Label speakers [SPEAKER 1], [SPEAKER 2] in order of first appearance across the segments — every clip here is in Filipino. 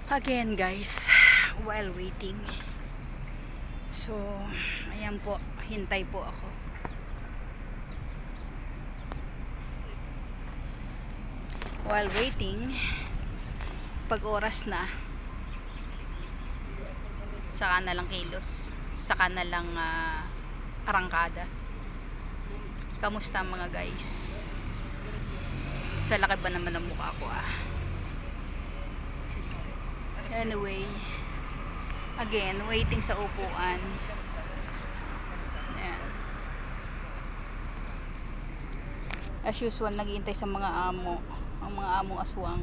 [SPEAKER 1] Again guys, while waiting. So, ayan po, hintay po ako. While waiting, pag oras na, saka na lang kilos, saka na lang arangkada. Kamusta mga guys? Sa laki ba naman ng mukha ko Anyway, again, waiting sa upuan. Ayan. As usual, naghihintay sa mga amo. Ang mga among aswang.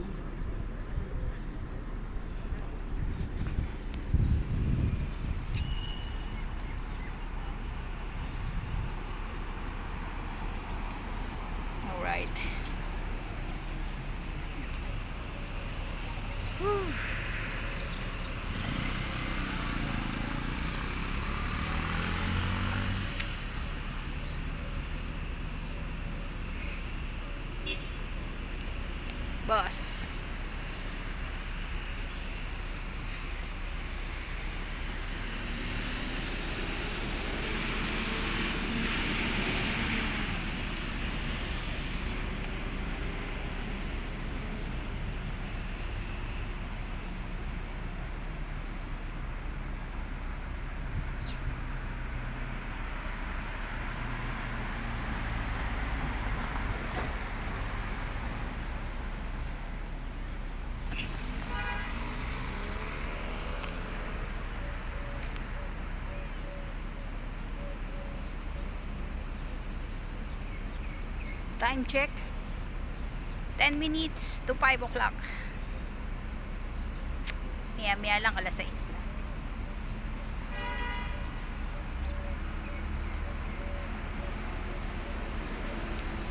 [SPEAKER 1] Alright. Whew. Boss. Time check. 10 minutes to 5 o'clock. Maya lang, alas 6 na.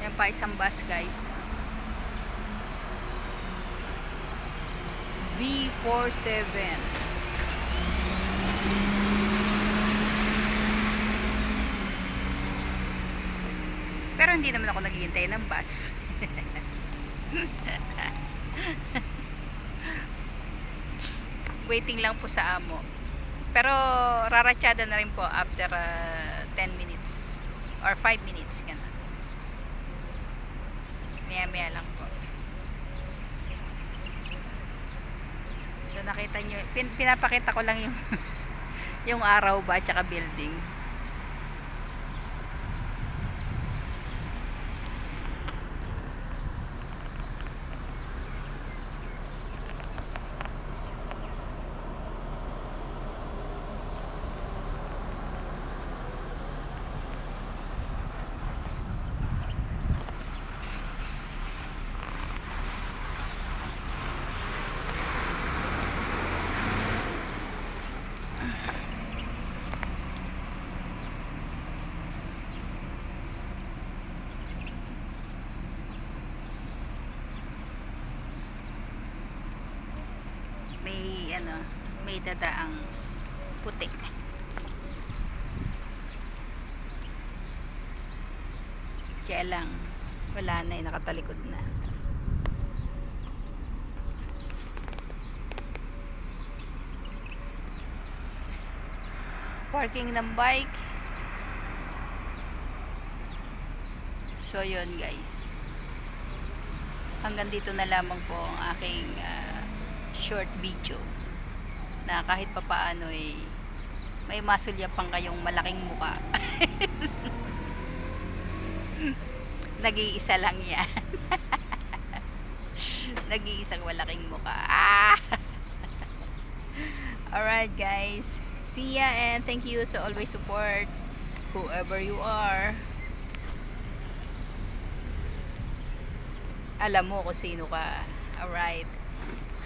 [SPEAKER 1] Yan pa isang bus guys. B47. Pero hindi naman ako naghihintay ng bus. Waiting lang po sa amo. Pero raratsada na rin po after 10 minutes or 5 minutes ganun. Maya lang po. So nakita nyo, pinapakita ko lang yung yung araw ba at saka building. May dadaang puti. Kaya lang wala na, nakatalikod na. Parking ng bike. So yun guys, hanggang dito na lamang po ang aking short video, na kahit papaano may masulyapang kayong malaking muka. Nag-iisa lang yan. Nag-iisang malaking muka. Alright guys, see ya and thank you so always support whoever you are. Alam mo kung sino ka. Alright,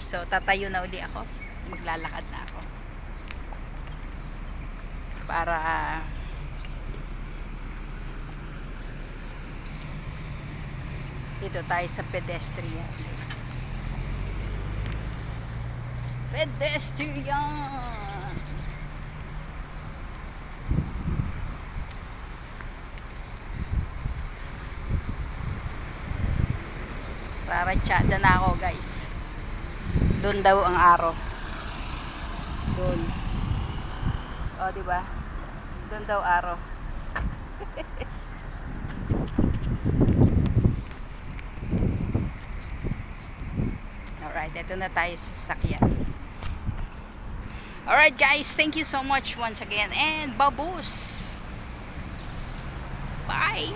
[SPEAKER 1] so tatayo na uli ako, maglalakad na ako para dito tayo sa pedestrian. Raratsada na ako guys. Doon daw ang araw. Doon. O, di ba? Doon daw araw. Alright, ito na tayo sa sasakyan. Alright guys, thank you so much once again and babus! Bye!